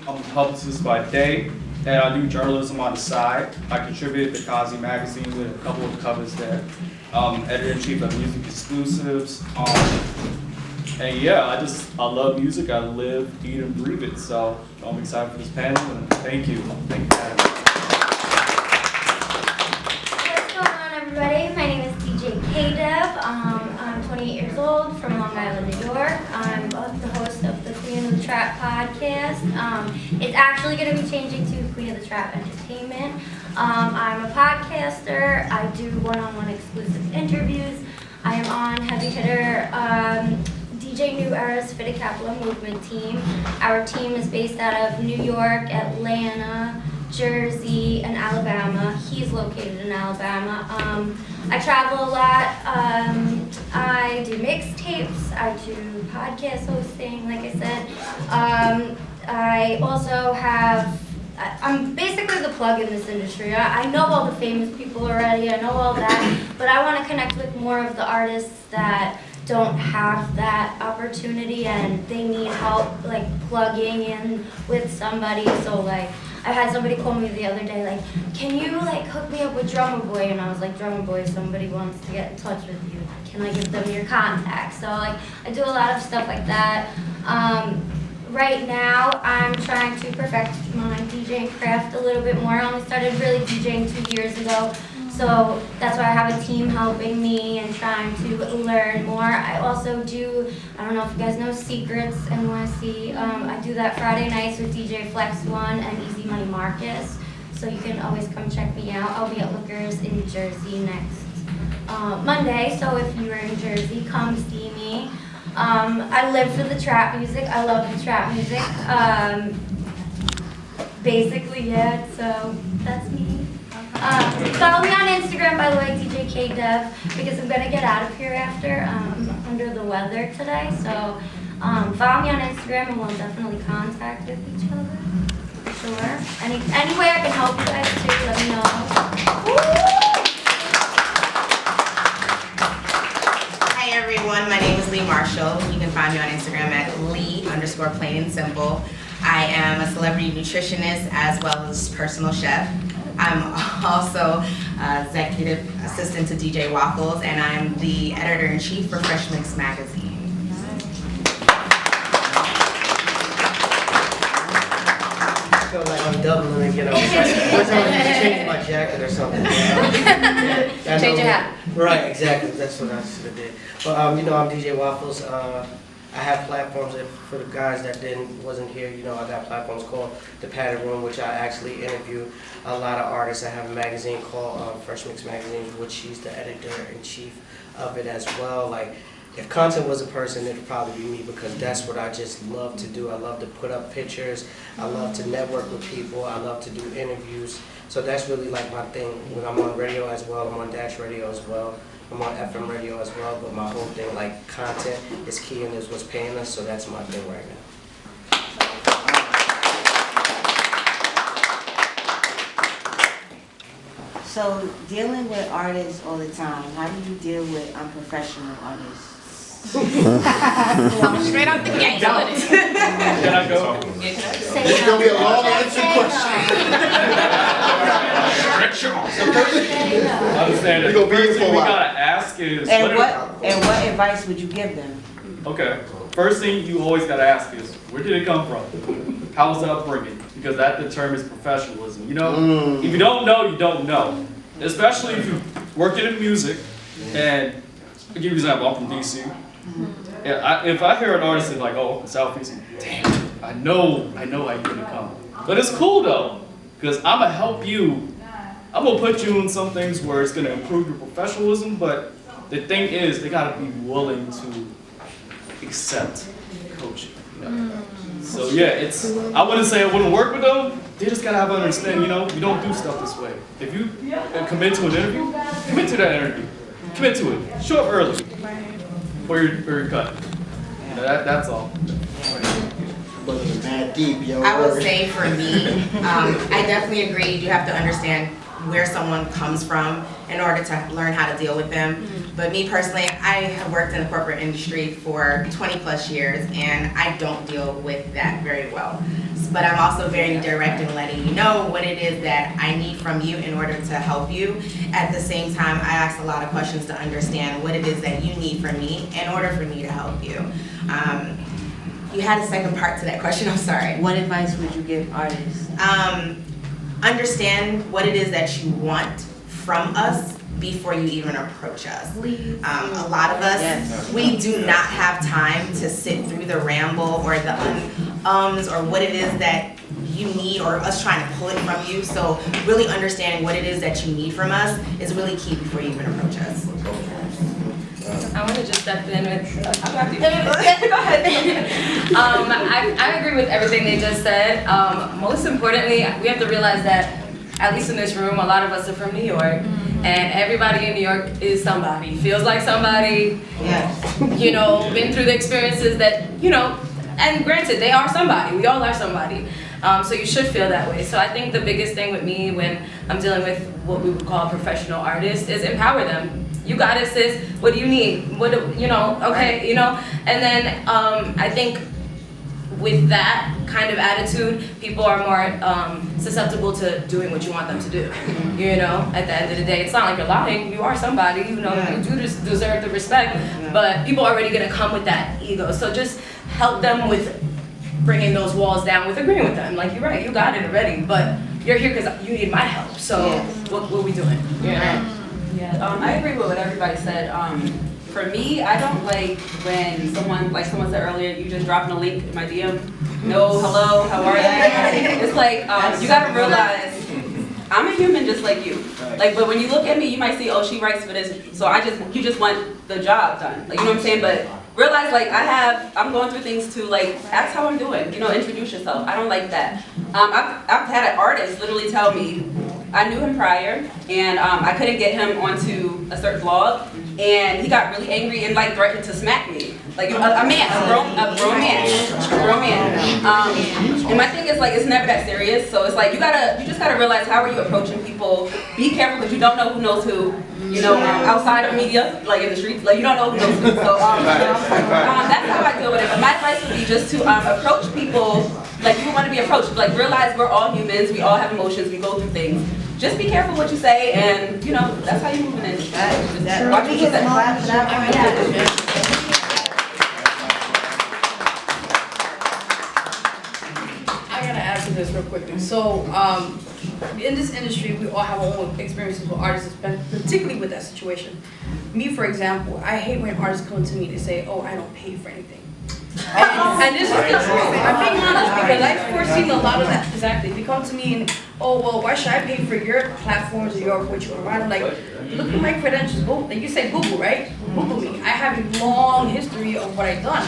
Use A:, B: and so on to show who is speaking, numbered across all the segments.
A: I'm a publicist by day, and I do journalism on the side. I contributed to Kazi magazine with a couple of covers there. Editor-in-chief of Music Exclusives. And yeah, I love music. I live, eat, and breathe it. So I'm excited for this panel, and thank you. Thank you for having me.
B: What's going on, everybody? My name is DJ KDEV. I'm 28 years old from Long Island, New York. I'm the host of the Queen of the Trap podcast. It's actually going to be changing to Queen of the Trap Entertainment. I'm a podcaster. I do one-on-one exclusive interviews. I am on Heavy Hitter DJ New Era's Fitted Capital Movement team. Our team is based out of New York, Atlanta, Jersey, and Alabama. He's located in Alabama. I travel a lot. I do mixtapes. I do podcast hosting, like I said. I also have, I'm basically the plug in this industry. I know all the famous people already. I know all that. But I want to connect with more of the artists that don't have that opportunity and they need help like plugging in with somebody. So like I had somebody call me the other day like, can you like hook me up with Drummer Boy? And I was like, Drummer Boy, somebody wants to get in touch with you. Can I give them your contact? So like I do a lot of stuff like that. Right now I'm trying to perfect my DJing craft a little bit more. I only started really DJing 2 years ago. So that's why I have a team helping me and trying to learn more. I also do, I don't know if you guys know Secrets NYC. I do that Friday nights with DJ Flex One and Easy Money Marcus. So you can always come check me out. I'll be at Lookers in Jersey next Monday. So if you're in Jersey, come see me. I live for the trap music. I love the trap music. Basically, yeah, so that's me. Follow me on Instagram, by the way, DJ KDEV, because I'm going to get out of here after. I'm under the weather today, so follow me on Instagram and we'll definitely contact with each other. Sure. Any way I can help you guys too, let me know.
C: Hi everyone, my name is Leigh Marshall. You can find me on Instagram at Leigh_plain_and_simple. I am a celebrity nutritionist as well as personal chef. I'm also executive assistant to DJ Waffles, and I'm the editor-in-chief for Fresh Mix magazine.
D: I feel like I'm doubling again. I was changing my jacket or something.
B: Change your hat.
D: Right, exactly. That's what I should have did. But I'm DJ Waffles. I have platforms for the guys that wasn't here. I got platforms called The Padded Room, which I actually interview a lot of artists. I have a magazine called Fresh Mix Magazine, which she's the editor-in-chief of it as well. Like, if content was a person, it'd probably be me because that's what I just love to do. I love to put up pictures. I love to network with people. I love to do interviews. So that's really like my thing. When I'm on radio as well, I'm on Dash Radio as well. I'm on FM radio as well, but my whole thing, like content, is key and is what's paying us, so that's my thing right now.
E: So, dealing with artists all the time, how do you deal with unprofessional artists?
C: Straight out the gate.
A: Can I go?
F: It's gonna be a long answer question.
A: Understand it.
F: You're gonna be
A: First
F: here for
A: thing
F: a
A: we
F: while.
A: gotta ask is
E: And what advice would you give them?
A: Okay. First thing you always gotta ask is where did it come from? How was the upbringing? Because that determines professionalism. If you don't know, you don't know. Especially if you're working in music. And I'll give you an example. I'm from DC. Yeah, if I hear an artist is like, oh, Southeast, damn, I know how you're gonna come. But it's cool though, because I'm gonna help you. I'm gonna put you in some things where it's gonna improve your professionalism, but the thing is, they gotta be willing to accept coaching. So yeah, I wouldn't say I wouldn't work with them. They just gotta have an understanding, you don't do stuff this way. If you commit to an interview, commit to that interview. Commit to it. Show up early. Or you're cut. That's all.
F: Mad deep, yo.
C: I would say for me, I definitely agree you have to understand where someone comes from in order to learn how to deal with them. But me personally, I have worked in the corporate industry for 20 plus years and I don't deal with that very well. but I'm also very direct in letting you know what it is that I need from you in order to help you. At the same time, I ask a lot of questions to understand what it is that you need from me in order for me to help you. You had a second part to that question, I'm sorry.
E: What advice would you give artists?
C: Understand what it is that you want from us before you even approach us. A lot of us, we do not have time to sit through the ramble or the ums or what it is that you need or us trying to pull it from you. So really understanding what it is that you need from us is really key before you even approach us.
G: I want to just step in with, go ahead. I agree with everything they just said. Most importantly, we have to realize that, at least in this room, a lot of us are from New York, and everybody in New York is somebody, feels like somebody, you know, been through the experiences that, you know, and granted, they are somebody, we all are somebody. So you should feel that way. So I think the biggest thing with me when I'm dealing with what we would call professional artists is empower them. You got it, sis. What do you need? What do, you know? Okay, you know. And then I think with that kind of attitude, people are more susceptible to doing what you want them to do. You know, at the end of the day, it's not like you're lying. You are somebody. You know, you do deserve the respect. But people are already gonna come with that ego. So just help them with bringing those walls down, with agreeing with them. Like, you're right, you got it already, but you're here because you need my help. So what are we doing?
H: Yeah, I agree with what everybody said. For me, I don't like when someone, like someone said earlier, you just dropping a link in my DM. No, hello, how are you? It's like, you gotta realize, I'm a human just like you. Like, but when you look at me, you might see, oh, she writes for this, so you just want the job done. Like, you know what I'm saying? But realize, like, I'm going through things to, like, ask how I'm doing, you know, introduce yourself. I don't like that. I've had an artist literally tell me, I knew him prior, and I couldn't get him onto a certain blog, and he got really angry and, like, threatened to smack me. Like, a grown man. And my thing is, like, it's never that serious, so it's like, you just gotta realize how are you approaching people. Be careful, because you don't know who knows who. You know, outside of media, like in the streets, like you don't know who knows who. So that's how I deal with it. But my advice would be just to approach people like you want to be approached. Like, realize we're all humans, we all have emotions, we go through things. Just be careful what you say, and you know, that's how you're moving in. Watch what you say.
I: I gotta add to this real quickly. So, in this industry, we all have our own experiences with artists, particularly with that situation. Me, for example, I hate when artists come to me to say, "Oh, I don't pay for anything." And this is the truth. I'm being honest because I've foreseen a lot of that. Exactly. They come to me and, "Oh, well, why should I pay for your platforms or your what you provide?" I'm like, look at my credentials. Like you say, Google, right? Google me. I have a long history of what I've done.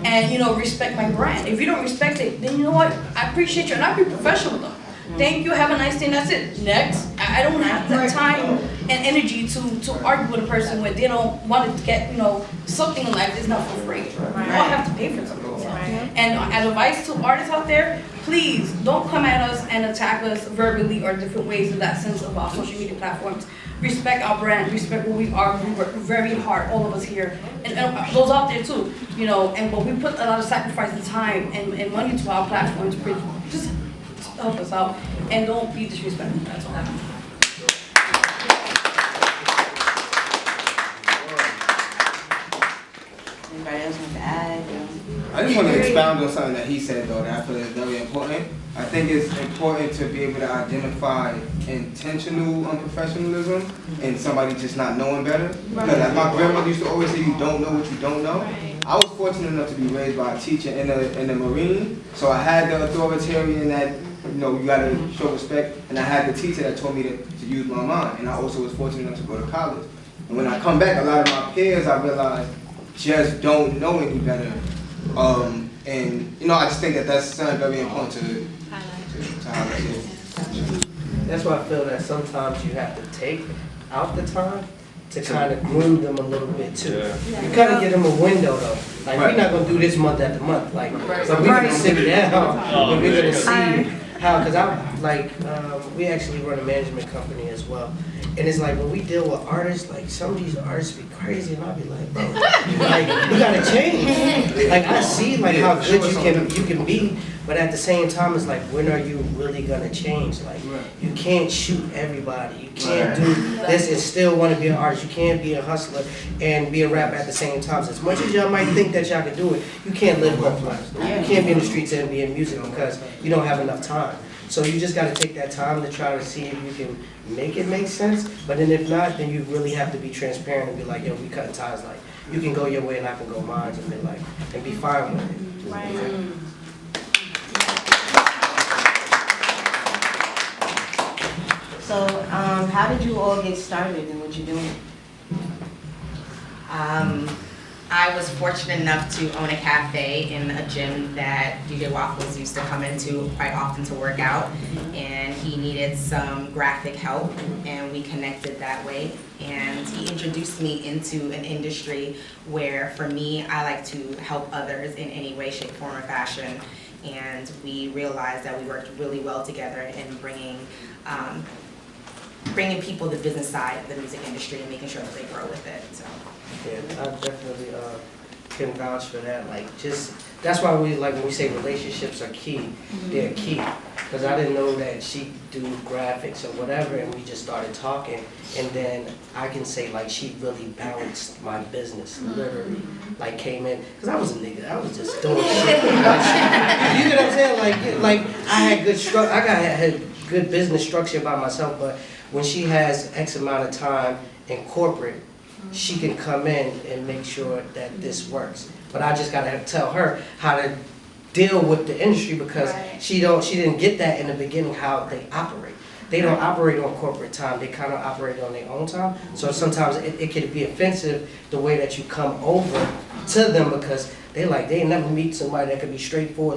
I: And, you know, respect my brand. If you don't respect it, then you know what? I appreciate you, and I'll be professional with them. Thank you, have a nice day, that's it. Next. I don't have the time and energy to argue with a person when they don't want to get, you know, something in life is not for free. We all have to pay for something. And as advice to artists out there, please don't come at us and attack us verbally or different ways in that sense of our social media platforms. Respect our brand, respect who we are. We work very hard, all of us here, and those out there too, you know. But we put a lot of sacrifice and time and money to our platforms. Just help us out and don't be disrespectful. That's all.
E: Anybody else want to add?
J: I just want to expound on something that he said, though, that I feel is very important. I think it's important to be able to identify intentional unprofessionalism and somebody just not knowing better. Because like my grandmother used to always say, you don't know what you don't know. I was fortunate enough to be raised by a teacher in the Marine, so I had the authoritarian that, you know, you gotta show respect, and I had the teacher that told me to use my mind, and I also was fortunate enough to go to college. And when I come back, a lot of my peers, I realized, just don't know any better. And, you know, I just think that that's something very important to highlight.
D: That's why I feel that sometimes you have to take out the time to kind of groom them a little bit too. You kind of give them a window though. Like, we're not going to do this month after month. Like, so we're going to sit down and we're going to see how, because I'm like, we actually run a management company as well. And it's like when we deal with artists, like some of these artists be crazy, and I'll be like, bro, like you gotta change. Like I see like how good you can be, But at the same time, it's like, when are you really gonna change? Like, you can't shoot everybody. You can't do this and still want to be an artist. You can't be a hustler and be a rapper at the same time. So as much as y'all might think that y'all can do it, you can't live both lives. You can't be in the streets and be in music because you don't have enough time. So you just gotta take that time to try to see if you can make it make sense. But then if not, then you really have to be transparent and be like, yo, we cutting ties. Like, you can go your way and I can go mine, and be like, and be fine with it.
E: Right. So, how did you all get started in what you're doing?
C: I was fortunate enough to own a cafe in a gym that DJ Waffles used to come into quite often to work out, and he needed some graphic help, and we connected that way. And he introduced me into an industry where, for me, I like to help others in any way, shape, form, or fashion. And we realized that we worked really well together in bringing people the business side of the music industry and making sure that they grow with it. So.
D: Yeah, I definitely can vouch for that. Like, just that's why we like when we say relationships are key. They're key, because I didn't know that she do graphics or whatever, and we just started talking, and then I can say like she really balanced my business, literally. Like, came in, because I was a nigga, I was just doing shit. You know what I'm saying? Like I had good had good business structure by myself, but when she has X amount of time in corporate, she can come in and make sure that this works. But I just gotta tell her how to deal with the industry, because she didn't get that in the beginning, how they operate. They don't operate on corporate time, they kind of operate on their own time. So sometimes it can be offensive the way that you come over to them, because they never meet somebody that could be straightforward